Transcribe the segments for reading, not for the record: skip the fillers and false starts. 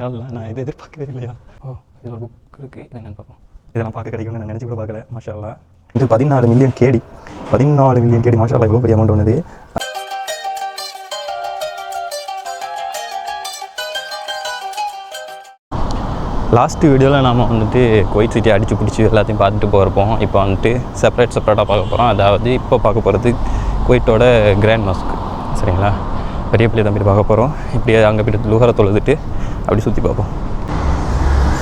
நான் இதை எதிர்பார்க்கவே இல்லையா. இது ஒரு புக் இருக்குது, இதை என்னென்னு பார்ப்போம். இதெல்லாம் பார்க்க கிடைக்கும்னு நான் நினச்சி கூட பார்க்கல. மாஷா அல்லா. இது 14 மில்லியன் கேடி. 14 மில்லியன் கேடி. மாஷா அல்லா, இவ்வளோ பெரிய அமௌண்ட் வந்தது. லாஸ்ட் வீடியோவில் நாம் வந்துட்டு குவைத் சிட்டி அடித்து பிடிச்சி எல்லாத்தையும் பார்த்துட்டு போகிறப்போம். இப்போ வந்துட்டு செப்பரேட்டாக பார்க்க போகிறோம். அதாவது இப்போ பார்க்க போகிறது குவைத்தோட கிராண்ட் மாஸ்க். சரிங்களா, பெரிய பிள்ளை தான் போய்ட்டு பார்க்க போகிறோம். இப்படி அங்கே போய்ட்டு லுஹரை தொழுதுட்டு அப்படி சுற்றி பார்ப்போம்.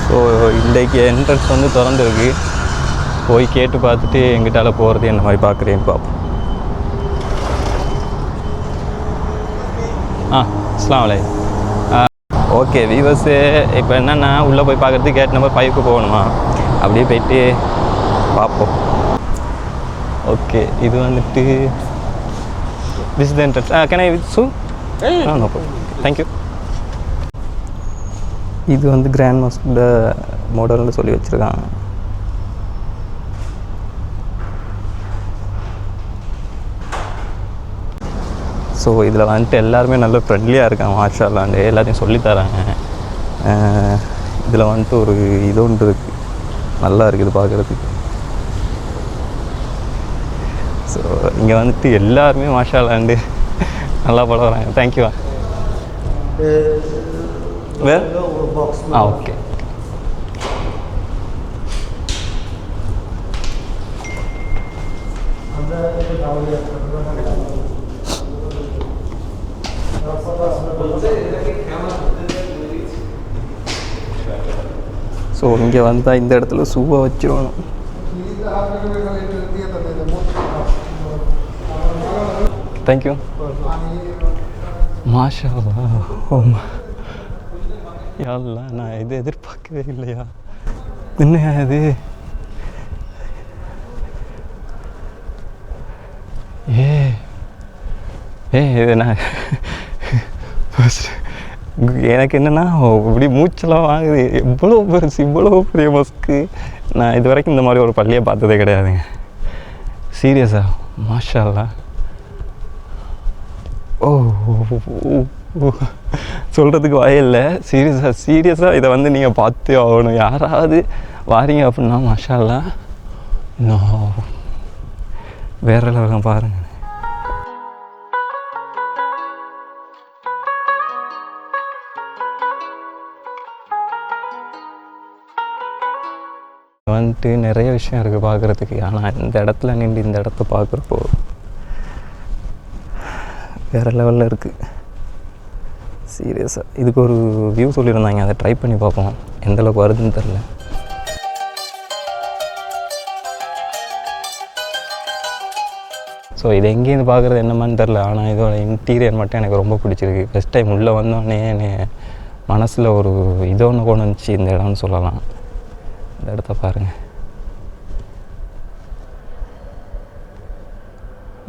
ஸோ இன்றைக்கு என்ட்ரன்ஸ் வந்து திறந்துருக்கு. போய் கேட்டு பார்த்துட்டு எங்கிட்டால போகிறது என்ன மாதிரி பார்க்குறேன்னு பார்ப்போம். அஸ்ஸலாமு அலைக்கும். ஓகே வீவர்ஸு, இப்போ என்னென்னா உள்ளே போய் பார்க்குறதுக்கு கேட் நம்பர் 5க்கு போகணுமா. அப்படியே போயிட்டு பார்ப்போம். ஓகே, இது வந்துட்டு this the entrance. Can I with so no thank you. இது வந்து கிராண்ட் மாஸ்கோட மாடல்னு சொல்லி வச்சுருக்காங்க. ஸோ இதில் வந்துட்டு எல்லாருமே நல்ல ஃப்ரெண்ட்லியாக இருக்காங்க. மாஷா அல்லாண்டு எல்லாத்தையும் சொல்லித்தராங்க. இதில் வந்துட்டு ஒரு இது ஒன்று இருக்குது, நல்லா இருக்குது பார்க்குறதுக்கு. ஸோ இங்கே வந்துட்டு எல்லாருமே மாஷா அல்லாண்டு நல்லா பழகுறாங்க. தேங்க்யூ. ஓகே. ஸோ இங்கே வந்தால் இந்த இடத்துல ஷூவை வச்சிடணும். தேங்க்யூ. மாஷா அல்லாஹ். யா அல்லாஹ், நான் இதை எதிர்பார்க்கவே இல்லையா. என்னையா இது? இது நான் எனக்கு என்னென்னா இப்படி மூச்செல்லாம் வாங்குது. எவ்வளோ பெருசு, இவ்வளோ பெரிய மஸ்க்கு. நான் இது வரைக்கும் இந்த மாதிரி ஒரு பள்ளியை பார்த்ததே கிடையாதுங்க. சீரியஸாக மாஷா அல்லாஹ். சொல்கிறதுக்கு வாயில்லை. சீரியஸாக இதை வந்து நீங்கள் பார்த்தே ஆகணும். யாராவது வாரீங்க அப்படின்னா மாஷா அல்லாஹ். வேறு லெவலில் பாருங்கள். வந்துட்டு நிறைய விஷயம் இருக்குது பார்க்குறதுக்கு. ஆனால் இந்த இடத்துல நின்று இந்த இடத்த பார்க்குறப்போ வேறு லெவலில் இருக்குது. சீரியஸாக இதுக்கு ஒரு வியூ சொல்லியிருந்தாங்க, அதை ட்ரை பண்ணி பார்ப்போம். எந்தளவுக்கு வருதுன்னு தெரில. ஸோ இது எங்கேருந்து பார்க்குறது என்னமான்னு தெரில. ஆனால் இதோட இன்டீரியர் மட்டும் எனக்கு ரொம்ப பிடிச்சிருக்கு. ஃபஸ்ட் டைம் உள்ளே வந்தோடனே மனசில் ஒரு ஒன்று கொண்டு வந்துச்சு இந்த இடம்னு சொல்லலாம். இந்த இடத்த பாருங்கள்,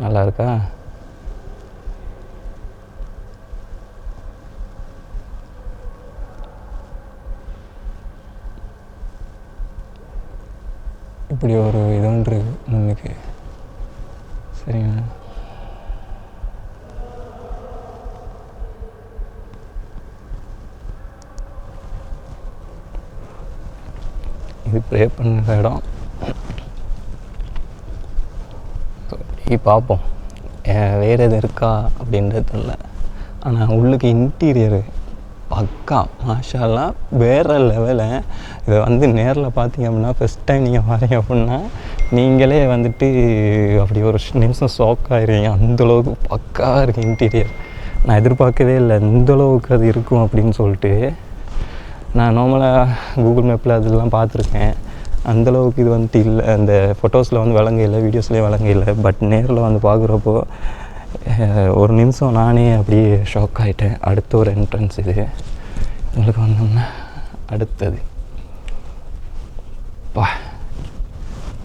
நல்லா இருக்கா? இப்படி ஒரு ஒன்று முன்னுக்கு. சரிங்க, இது ப்ரே பண்ணுற இடம். பார்ப்போம் வேறு எது இருக்கா அப்படின்றது இல்லை. ஆனால் உள்ளுக்கு இன்டீரியரு பக்கா மாஷா அல்லாஹ் வேறு லெவலு. இதை வந்து நேரில் பார்த்தீங்க அப்படின்னா ஃபஸ்ட் டைம் நீங்கள் வரீங்க அப்படின்னா நீங்களே வந்துட்டு அப்படி ஒரு நிமிஷம் ஷாக் ஆகிடுவீங்க. அந்தளவுக்கு பக்காவாக இருக்குது இன்டீரியர். நான் எதிர்பார்க்கவே இல்லை இந்தளவுக்கு அது இருக்கும் அப்படின்னு சொல்லிட்டு. நான் நார்மலாக கூகுள் மேப்பில் அதெல்லாம் பார்த்துருக்கேன். அந்தளவுக்கு இது வந்துட்டு இல்லை. அந்த ஃபோட்டோஸில் வந்து விளங்க இல்லை, வீடியோஸ்லேயே விளங்க இல்லை. பட் நேரில் வந்து பார்க்குறப்போ ஒரு நிமிஷம் நானே அப்படியே ஷாக் ஆகிட்டேன். அடுத்த ஒரு என்ட்ரன்ஸ் இது. உங்களுக்கு வந்தோம்னா அடுத்தது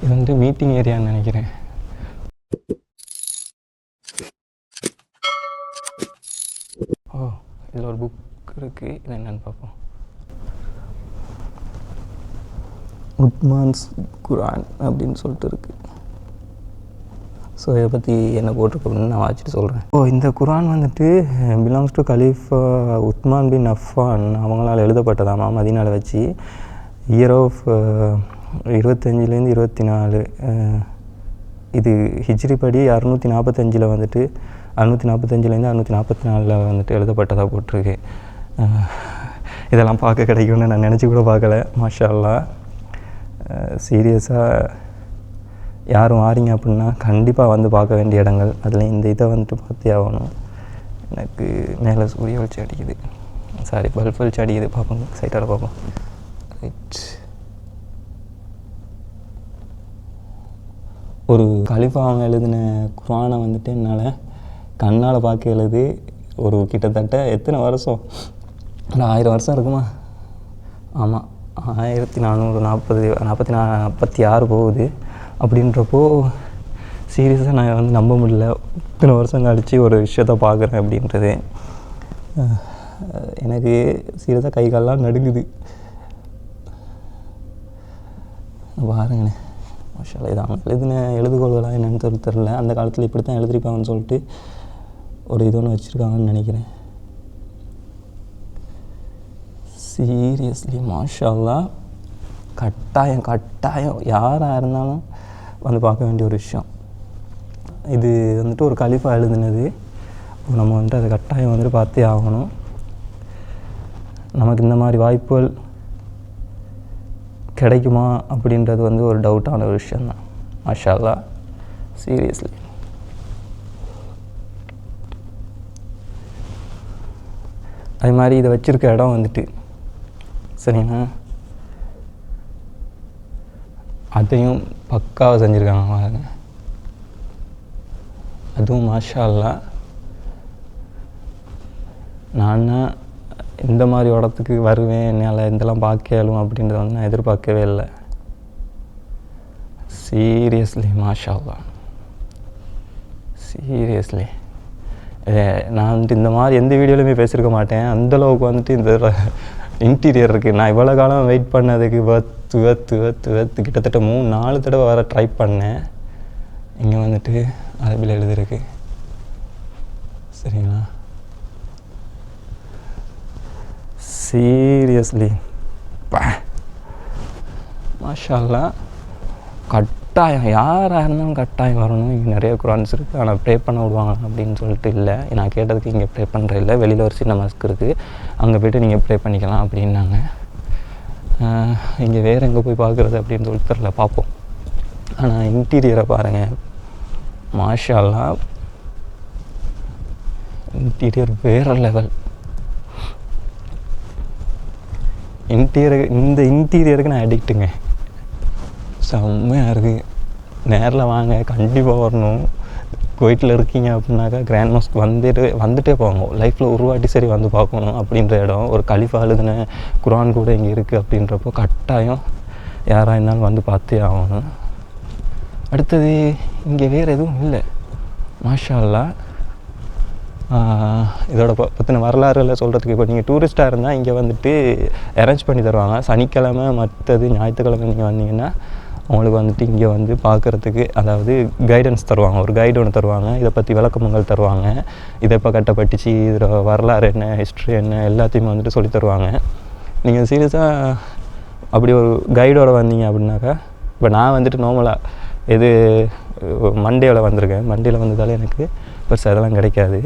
இது வந்து மீட்டிங் ஏரியான்னு நினைக்கிறேன். இதில் ஒரு புக் இருக்குது, இது என்னென்னு பார்ப்போம். உத்மான்ஸ் குரான் அப்படின்னு சொல்லிட்டு இருக்குது. ஸோ இதை பற்றி என்ன போட்டிருக்கு அப்படின்னு நான் வாசிச்சுட்டு சொல்கிறேன். இந்த குர்ஆன் வந்துட்டு பிலாங்ஸ் டு கலீஃபா உத்மான் பின் அஃபான் அவங்களால் எழுதப்பட்டதாமா மதீனாவில் வச்சு. இயர் ஆஃப் 25 24 இது ஹிஜ்ரி படி 645 வந்துட்டு 645 644 வந்துட்டு எழுதப்பட்டதாக போட்டிருக்கு. இதெல்லாம் பார்க்க கிடைக்கும்னு நான் நினச்சி கூட பார்க்கல. மாஷா அல்லாஹ். சீரியஸாக யாரும் வாரீங்க அப்படின்னா கண்டிப்பாக வந்து பார்க்க வேண்டிய இடங்கள். அதில் இந்த இதை வந்துட்டு பார்த்தே ஆகணும். எனக்கு மேலே சூரிய வெளிச்சம் அடிக்குது, சாரி பல்ப் வெளிச்சம் அடிக்குது. பார்ப்போம், சைட்டால் பார்ப்போம். ரைட், ஒரு கலீஃபா அவங்க எழுதின குர்ஆனை வந்துட்டு என்னால் கண்ணால் பார்க்க எழுது ஒரு கிட்டத்தட்ட எத்தனை வருஷம், ஒரு 1000 வருஷம் இருக்குமா? ஆமாம், 1446 போகுது. அப்படின்றப்போ சீரியஸாக நான் வந்து நம்ப முடியல. இத்தனை வருஷம் கழித்து ஒரு விஷயத்த பார்க்குறேன் அப்படின்றது. எனக்கு சீரியஸாக கை காலெலாம் நடுங்குது. பாருங்கண்ணே, மாஷா அல்லாஹ். இது அவங்க எழுதின எழுதுகோள்களாக என்னென்னு தெரில. அந்த காலத்தில் இப்படி தான் எழுதிருப்பாங்கன்னு சொல்லிட்டு ஒரு இது ஒன்று வச்சுருக்காங்கன்னு நினைக்கிறேன். சீரியஸ்லி மாஷா அல்லாஹ். கட்டாயம் யாராக இருந்தாலும் வந்து பார்க்க வேண்டிய ஒரு விஷயம். இது வந்துட்டு ஒரு கலீஃபா எழுதுனது. நம்ம வந்துட்டு அதை கட்டாயம் வந்துட்டு பார்த்தே ஆகணும். நமக்கு இந்த மாதிரி வாய்ப்புகள் கிடைக்குமா அப்படின்றது வந்து ஒரு டவுட்டான ஒரு விஷயந்தான். மாஷா அல்லாஹ். சீரியஸ்லி அது மாதிரி இதை வச்சுருக்க இடம் வந்துட்டு சரிங்களா, அதையும் பக்காவாக செஞ்சுருக்காங்க பாருங்க. அதுவும் மாஷா அல்லாஹ். நான் இந்த மாதிரி இடத்துக்கு வருவேன், என்னால் இதெல்லாம் பார்க்கலும் அப்படின்றத வந்து நான் எதிர்பார்க்கவே இல்லை. சீரியஸ்லி மாஷா அல்லாஹ். சீரியஸ்லி நான் வந்துட்டு இந்த மாதிரி எந்த வீடியோலையுமே பேசியிருக்க மாட்டேன். அந்தளவுக்கு வந்துட்டு இந்த இன்டீரியர் இருக்குது. நான் இவ்வளோ காலம் வெயிட் பண்ணதுக்கு வத்து கிட்டத்தட்ட 3-4 தடவை வர ட்ரை பண்ணேன். இங்கே வந்துட்டு அரபியில் எழுதிருக்கு சரிங்களா. சீரியஸ்லி மாஷா அல்லாஹ். கட்டாயம் யாராக இருந்தாலும் கட்டாயம் வரணும். இங்கே நிறைய குர்ஆன்ஸ் இருக்குது, ஆனால் ப்ரே பண்ண விடுவாங்க அப்படின்னு சொல்லிட்டு இல்லை. நான் கேட்டதுக்கு இங்கே ப்ரே பண்ணுற இல்லை, வெளியில் ஒரு சின்ன மாஸ்க் இருக்குது, அங்கே போய்ட்டு நீங்கள் ப்ரே பண்ணிக்கலாம் அப்படின்னாங்க. இங்கே வேறு எங்கே போய் பார்க்குறது அப்படின்னு சொல்லிட்டு தெரில, பார்ப்போம். ஆனால் இன்டீரியரை பாருங்கள், மாஷா அல்லாஹ். இன்டீரியர் வேறு லெவல். இந்த இன்டீரியருக்கு நான் அடிக்ட்டுங்க. செம்மையாக இருக்குது. நேரில் வாங்க, கண்டிப்பாக வரணும். குவைட்டில் இருக்கீங்க அப்படின்னாக்கா கிராண்ட் மாஸ்க் வந்துட்டே போவாங்க. லைஃப்பில் ஒரு வாட்டி சரி வந்து பார்க்கணும் அப்படின்ற இடம். ஒரு கலீஃபா எழுதின குர்ஆன் கூட இங்கே இருக்குது அப்படின்றப்போ கட்டாயம் யாராக இருந்தாலும் வந்து பார்த்தே ஆகணும். அடுத்தது இங்கே வேறு எதுவும் இல்லை. மாஷா அல்லாஹ். இதோட பற்றின வரலாறுகளை சொல்கிறதுக்கு, இப்போ நீங்கள் டூரிஸ்ட்டாக இருந்தால் இங்கே வந்துட்டு அரேஞ்ச் பண்ணி தருவாங்க. சனிக்கிழமை மற்றது ஞாயிற்றுக்கிழமை நீங்கள் வந்தீங்கன்னா அவங்களுக்கு வந்துட்டு இங்கே வந்து பார்க்குறதுக்கு, அதாவது கைடன்ஸ் தருவாங்க. ஒரு கைடு ஒன்று தருவாங்க, இதை பற்றி விளக்கமங்கள் தருவாங்க. இதை இப்போ கட்டப்பட்டுச்சு, இதில் வரலாறு என்ன, ஹிஸ்ட்ரி என்ன, எல்லாத்தையுமே வந்துட்டு சொல்லி தருவாங்க. நீங்கள் சீரியஸாக அப்படி ஒரு கைடோடு வந்தீங்க அப்படின்னாக்கா, இப்போ நான் வந்துட்டு நார்மலாக இது மண்டேவில் வந்திருக்கேன். மண்டேவில் வந்ததால் எனக்கு பெருசாக அதெல்லாம் கிடைக்காது.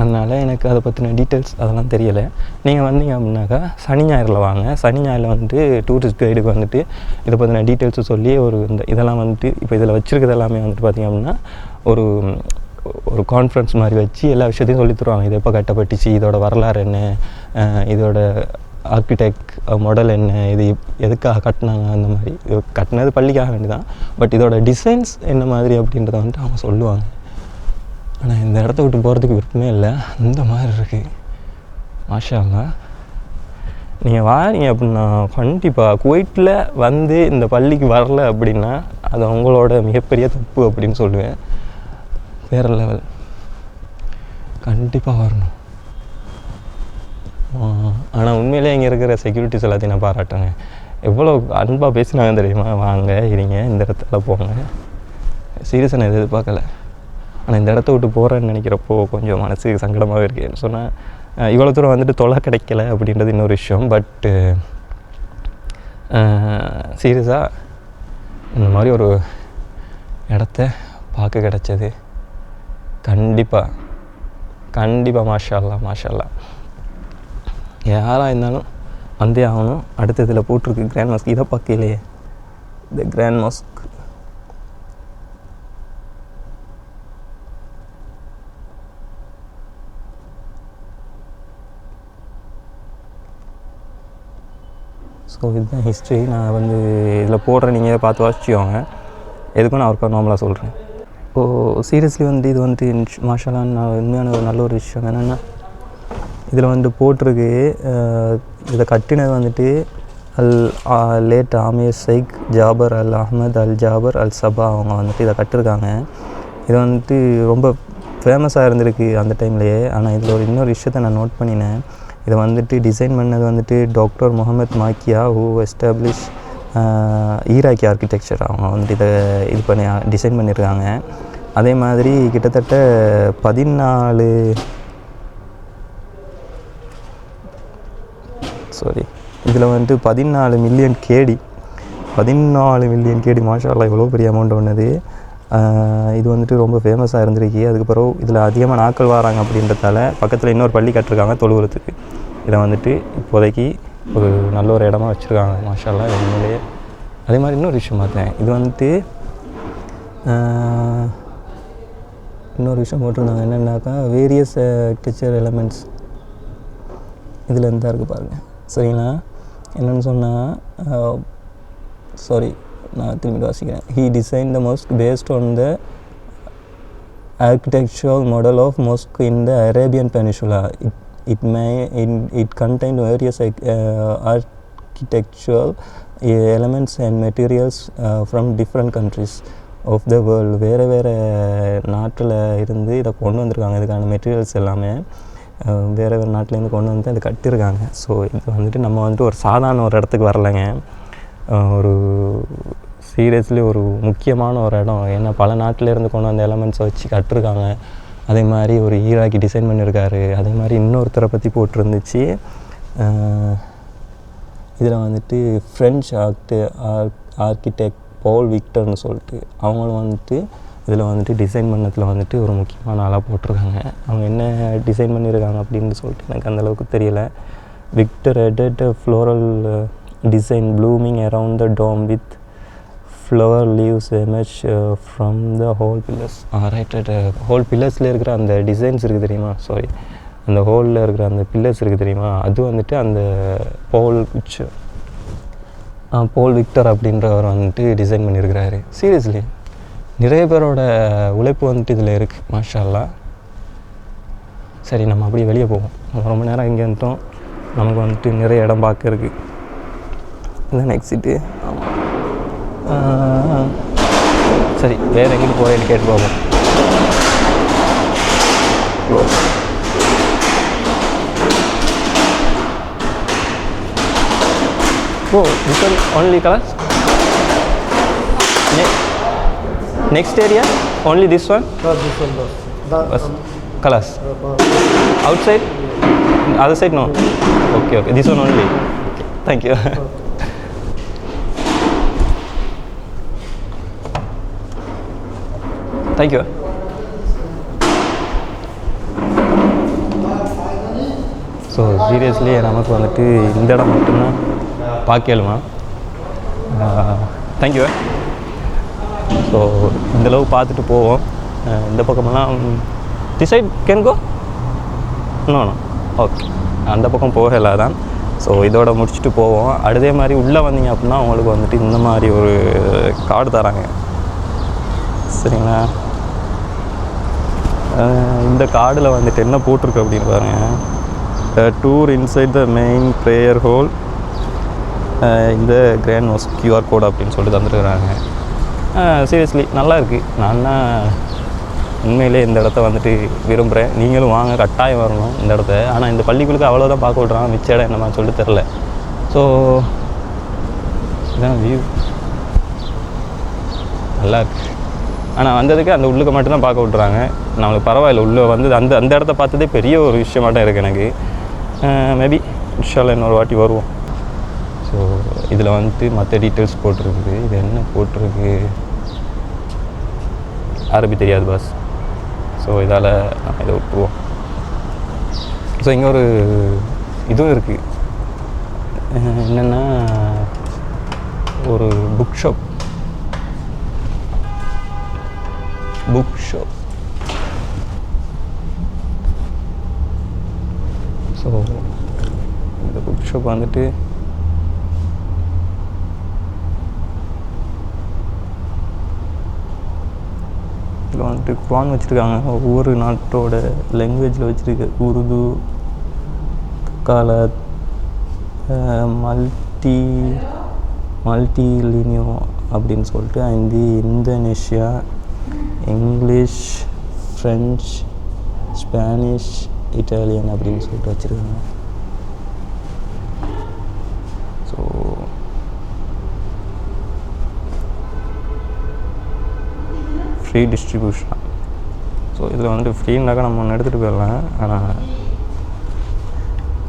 அதனால் எனக்கு அதை பற்றின டீட்டெயில்ஸ் அதெல்லாம் தெரியலை. நீங்கள் வந்தீங்க அப்படின்னாக்கா சனி ஞாயிறில் வாங்க. சனி ஞாயிறில் வந்துட்டு டூரிஸ்ட் கைடுக்கு வந்துட்டு இதை பற்றின டீட்டெயில்ஸை சொல்லி ஒரு இதெல்லாம் வந்துட்டு இப்போ இதில் வச்சுருக்கிறது எல்லாமே வந்துட்டு பார்த்திங்க அப்படின்னா ஒரு கான்ஃபரன்ஸ் மாதிரி வச்சு எல்லா விஷயத்தையும் சொல்லி தருவாங்க. இது எப்போ கட்டப்பட்டுச்சு, இதோட வரலாறு என்ன, இதோட ஆர்கிடெக்ட் மாடல் என்ன, இது எதுக்காக கட்டினாங்க, அந்த மாதிரி. கட்டினது பள்ளிக்காக வேண்டி தான், பட் இதோட டிசைன்ஸ் என்ன மாதிரி அப்படின்றத வந்துட்டு அவங்க சொல்லுவாங்க. ஆனால் இந்த இடத்த விட்டு போகிறதுக்கு விருப்பமே இல்லை, அந்த மாதிரி இருக்குது. மாஷா அல்லாஹ். நீங்கள் வாரீங்க அப்படின்னா கண்டிப்பாக குவைட்டில் வந்து இந்த பள்ளிக்கு வரல அப்படின்னா அது அவங்களோட மிகப்பெரிய தப்பு அப்படின்னு சொல்லுவேன். வேறு லெவல். கண்டிப்பாக வரணும். ஆனால் உண்மையிலே இங்கே இருக்கிற செக்யூரிட்டிஸ் எல்லாத்தையும் நான் பாராட்டுறேங்க. எவ்வளோ அன்பாக பேசினாங்க தெரியுமா, வாங்க இருங்க, இந்த இடத்துல போங்க, சீரியஸாக நான் எதிர்பார்க்கல. ஆனால் இந்த இடத்த விட்டு போகிறேன்னு நினைக்கிறப்போ கொஞ்சம் மனசுக்கு சங்கடமாகவே இருக்குது. சொன்னால் இவ்வளோ தூரம் வந்துட்டு தொலை கிடைக்கல அப்படின்றது இன்னொரு விஷயம். பட்டு சீரியஸாக இந்த மாதிரி ஒரு இடத்த பார்க்க கிடச்சது கண்டிப்பாக மாஷா அல்லாஹ் யாராக இருந்தாலும் வந்தே ஆகணும். அடுத்த இதில் போட்டிருக்கு கிராண்ட் மாஸ்க். இதை பார்க்கலையே, இந்த கிராண்ட் மாஸ்க். ஸோ இதுதான் ஹிஸ்ட்ரி. நான் வந்து இதில் போடுறேன், நீங்கள் பார்த்து வாசிச்சுவாங்க. எதுக்கும் நான் ஒர்க்காக நார்மலாக சொல்கிறேன். இப்போது சீரியஸ்லி வந்து இது வந்து மாஷா அல்லாஹ் நான் உண்மையான ஒரு நல்ல ஒரு விஷயம் என்னென்னா, இதில் வந்து போட்டிருக்கு இதை கட்டினது வந்துட்டு லேட் ஆமீர் ஷேக் ஜாபர் அல் அஹ்மத் அல் ஜாபர் அல் சபா அவங்க வந்துட்டு இதை கட்டிருக்காங்க. இது வந்துட்டு ரொம்ப ஃபேமஸாக இருந்திருக்கு அந்த டைம்லேயே. ஆனால் இதில் ஒரு இன்னொரு விஷயத்தை நான் நோட் பண்ணினேன். இதை வந்துட்டு டிசைன் பண்ணது வந்துட்டு doctor Mohamed Makiya, who establish Iraqi architecture. அவங்க வந்துட்டு இதை டிசைன் பண்ணியிருக்காங்க. அதே மாதிரி கிட்டத்தட்ட 14 இதில் வந்துட்டு 14 மில்லியன் கேடி மாஷா அல்லாஹ் இவ்வளோ பெரிய அமௌண்ட் ஒன்றுது. இது வந்துட்டு ரொம்ப ஃபேமஸாக இருந்திருக்கு. அதுக்கப்புறம் இதில் அதிகமாக நாட்கள் வராங்க அப்படின்றதால பக்கத்தில் இன்னொரு பள்ளி கட்டிருக்காங்க தொழுவுறதுக்கு. இதை வந்துட்டு இப்போதைக்கு ஒரு நல்ல ஒரு இடமா வச்சுருக்காங்க மாஷா அல்லாஹ் உண்மையிலேயே. அதே மாதிரி இன்னொரு விஷயம் பார்த்தேன், இது வந்துட்டு இன்னொரு விஷயம் போட்டிருந்தாங்க என்னென்னாக்கா வேரியஸ் ஆர்கிடெக்சர் எலமெண்ட்ஸ் இதில் இருந்தால் இருக்குது பாருங்கள். சரிங்களா, என்னென்னு சொன்னால் நான் திரும்பி வாசிக்கிறேன். He designed the mosque based on the architectural model of mosque in the Arabian Peninsula. It contained various architectural elements and materials from different countries of the world. வேறு நாட்டில் இருந்து இதை கொண்டு வந்திருக்காங்க. இதுக்கான மெட்டீரியல்ஸ் எல்லாமே வேறு நாட்டிலேருந்து கொண்டு வந்து அதை கட்டியிருக்காங்க. ஸோ இது வந்துட்டு நம்ம வந்துட்டு ஒரு சாதாரண ஒரு இடத்துக்கு வரலைங்க, ஒரு சீரியஸ்லி ஒரு முக்கியமான ஒரு இடம். ஏன்னா பல நாட்டிலேருந்து கொண்டு வந்த எலமெண்ட்ஸை வச்சு கட்டிருக்காங்க. அதே மாதிரி ஒரு ஈராக்கி டிசைன் பண்ணியிருக்காரு. அதே மாதிரி இன்னொருத்தரை பற்றி போட்டிருந்துச்சு. இதில் வந்துட்டு ஃப்ரெஞ்ச் ஆர்கிடெக்ட் பால் விக்டர்னு சொல்லிட்டு அவங்களும் வந்துட்டு இதில் வந்துட்டு டிசைன் பண்ணதில் வந்துட்டு ஒரு முக்கியமான ஆளாக போட்டிருக்காங்க. அவங்க என்ன டிசைன் பண்ணியிருக்காங்க அப்படின்னு சொல்லிட்டு எனக்கு அந்தளவுக்கு தெரியலை. Victor added a floral design blooming around the dome with flower leaves emerge from the whole pillars. Right whole பில்லர்ஸில் இருக்கிற அந்த டிசைன்ஸ் இருக்குது தெரியுமா, அந்த ஹோலில் இருக்கிற அந்த பில்லர்ஸ் இருக்குது தெரியுமா, அது வந்துட்டு அந்த பால் விக்டர் அப்படின்றவர் வந்துட்டு டிசைன் பண்ணியிருக்கிறாரு. சீரியஸ்லி நிறைய பேரோட உழைப்பு வந்துட்டு இதில் இருக்குது மாஷா அல்லாஹ். சரி, நம்ம அப்படியே வெளியே போவோம். நம்ம ரொம்ப நேரம் இங்கே இருந்தோம், நமக்கு வந்துட்டு நிறைய இடம் பார்க்க இருக்குது. இதுதான் எக்ஸிட்டு. சரி, வேறு எங்கே போகிறேன்னு கேட்டு பார்ப்போம். This one only colors? Next area? Only this one? No, this one bus. Colors? Outside? Other side no? Okay, this one only. Okay. Thank you. Thank you. So seriously நமக்கு வந்துட்டு இந்த இடம் மட்டும்தான் பார்க்கலுமா. தேங்க்யூ. ஸோ இந்தளவு பார்த்துட்டு போவோம். இந்த பக்கமெல்லாம் decide can go no okay, அந்த பக்கம் போகலை தான். ஸோ இதோட முடிச்சுட்டு போவோம். அதே மாதிரி உள்ளே வந்தீங்க அப்படின்னா அவங்களுக்கு வந்துட்டு இந்த மாதிரி ஒரு கார்டு தராங்க. சரிங்களா, இந்த கார்டில் வந்துட்டு என்ன போட்டிருக்கு அப்படின்னு பாருங்கள். Tour inside the main prayer whole இந்த கிராண்ட் மாஸ்க் QR கோட் அப்படின்னு சொல்லிட்டு தந்துருக்குறாங்க. சீரியஸ்லி நல்லா இருக்குது. நான் தான் உண்மையிலே இந்த இடத்த வந்துட்டு விரும்புகிறேன். நீங்களும் வாங்க, கட்டாயம் வரணும் இந்த இடத்த. ஆனால் இந்த பள்ளிக்குழுக்கு அவ்வளோதான் பார்க்க விட்றான், மிச்ச இடம் என்னமான்னு சொல்லிட்டு தெரில. ஸோ இதான் வியூ நல்லா இருக்குது. ஆனால் வந்ததுக்கு அந்த உள்ளுக்கு மட்டும்தான் பார்க்க விட்றாங்க. நம்மளுக்கு பரவாயில்ல, உள்ளே வந்து அந்த அந்த இடத்த பார்த்ததே பெரிய ஒரு விஷயமாட்டம் இருக்குது எனக்கு. மேபி இன்ஷால்லா இன்னொரு வாட்டி வருவோம். ஸோ இதில் வந்துட்டு மற்ற டீட்டெயில்ஸ் போட்டிருக்குது. இது என்ன போட்டிருக்கு, அரபி தெரியாது பாஸ். ஸோ இதால் நம்ம இதை விட்டுருவோம். ஸோ இங்கே ஒரு இதுவும் இருக்குது, என்னென்னா ஒரு புக் ஷாப். ஸோ இந்த புக் ஷாப் வந்துட்டு இதில் வந்துட்டு குர்ஆன் வச்சுருக்காங்க. ஒவ்வொரு நாட்டோட லாங்குவேஜில் வச்சுருக்கு. உருது, காலத், மல்டிலினியோ அப்படின்னு சொல்லிட்டு Indonesia, English, French, Spanish, Italian அப்படின்னு சொல்லிட்டு வச்சுருக்காங்க. So free distribution. ஸோ இதில் வந்துட்டு ஃப்ரீனாக்கா நம்ம ஒன்று எடுத்துகிட்டு போயிடலாம். ஆனால்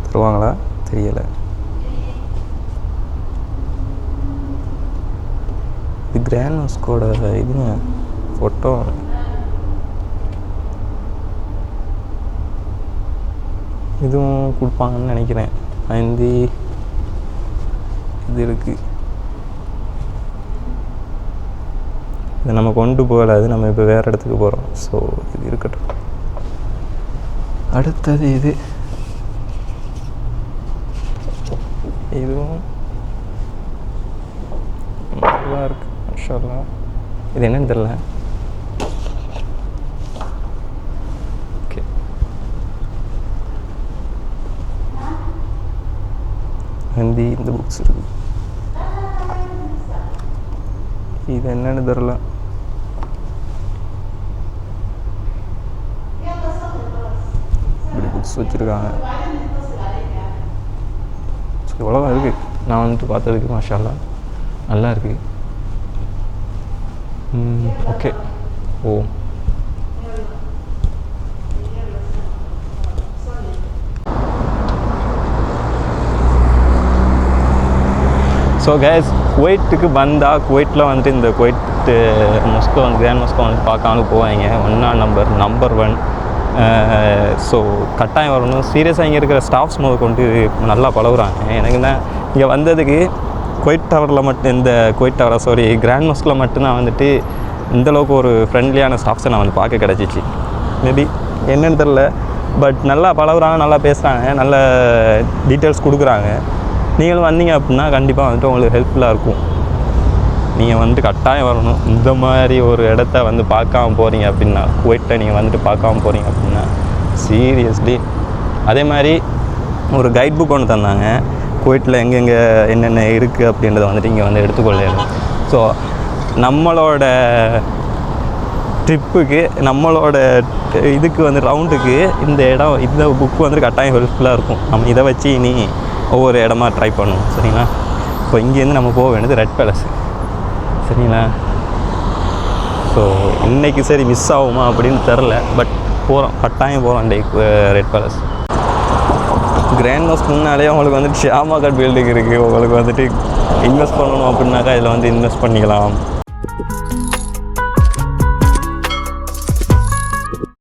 தருவாங்களா தெரியலை. இது கிராண்ட் மாஸ்கோட இதுங்க ஃபோட்டோ. இதுவும் கொடுப்பாங்கன்னு நினைக்கிறேன். இது இருக்குது. இதை நம்ம கொண்டு போகலாது, நம்ம இப்போ வேறு இடத்துக்கு போகிறோம். ஸோ இது இருக்கட்டும். அடுத்தது இதுவும் நல்லா இருக்குது மாஷா. இது என்னன்னு தெரில. ஓகே, இந்த புக்ஸ் இருக்குது. இது என்னன்னு தெரில. இப்படி புக்ஸ் வச்சுருக்காங்க. ஸோ இவ்வளோதான் இருக்குது நான் வந்துட்டு பார்த்ததுக்கு. மாஷா அல்லாஹ் நல்லா இருக்குது. ஓகே, ஓ ஸோ கேஸ், குவைட்டுக்கு வந்தால் குவைட்டில் வந்துட்டு இந்த குவைட்டு மொஸ்கோ வந்து கிராண்ட் மொஸ்கோ வந்து பார்க்காமலும் போவாங்க. 1 நம்பர் 1. ஸோ கட்டாயம் வரணும். சீரியஸாக இங்கே இருக்கிற ஸ்டாஃப்ஸ் கொண்டு நல்லா பழகுறாங்க. எனக்கு தான் இங்கே வந்ததுக்கு குவைட் டவரில் மட்டும், இந்த குவைட் டவரை கிராண்ட் மொஸ்கில் மட்டும்தான் வந்துட்டு இந்தளவுக்கு ஒரு ஃப்ரெண்ட்லியான ஸ்டாஃப்ஸை நான் வந்து பார்க்க கிடச்சிச்சு. மேபி என்னென்னு தெரில, பட் நல்லா பழகுறாங்க, நல்லா பேசுகிறாங்க, நல்ல டீட்டெயில்ஸ் கொடுக்குறாங்க. நீங்களும் வந்தீங்க அப்படின்னா கண்டிப்பாக வந்துட்டு உங்களுக்கு ஹெல்ப்ஃபுல்லாக இருக்கும். நீங்கள் வந்துட்டு கட்டாயம் வரணும். இந்த மாதிரி ஒரு இடத்த வந்து பார்க்காம போகிறீங்க அப்படின்னா, குவைட்டை நீங்கள் வந்துட்டு பார்க்காம போகிறீங்க அப்படின்னா சீரியஸ்லி. அதே மாதிரி ஒரு கைட் புக் ஒன்று தந்தாங்க. குவைட்டில் எங்கெங்கே என்னென்ன இருக்குது அப்படின்றத வந்துட்டு இங்கே வந்து எடுத்துக்கொள்ளணும். ஸோ நம்மளோட ட்ரிப்புக்கு, நம்மளோட இதுக்கு வந்து ரவுண்டுக்கு இந்த புக்கு வந்து கட்டாயம் ஹெல்ப்ஃபுல்லாக இருக்கும். நம்ம இதை வச்சு நீ ஒவ்வொரு இடமா ட்ரை பண்ணணும். சரிங்களா? இப்போ இங்கேருந்து நம்ம போக வேண்டியது ரெட் பேலஸ். சரிங்களா? ஸோ இன்றைக்கி சரி மிஸ் ஆகுமா அப்படின்னு தெரில, பட் போகிறோம், கட்டாயம் போகிறோம் இன்றைக்கு ரெட் பேலஸ். கிராண்ட் மாஸ்க் முன்னாலே உங்களுக்கு வந்துட்டு ஷியாமா கார்ட் பில்டிங் இருக்குது. உங்களுக்கு வந்துட்டு இன்வெஸ்ட் பண்ணணும் அப்படின்னாக்கா இதில் வந்து இன்வெஸ்ட் பண்ணிக்கலாம்.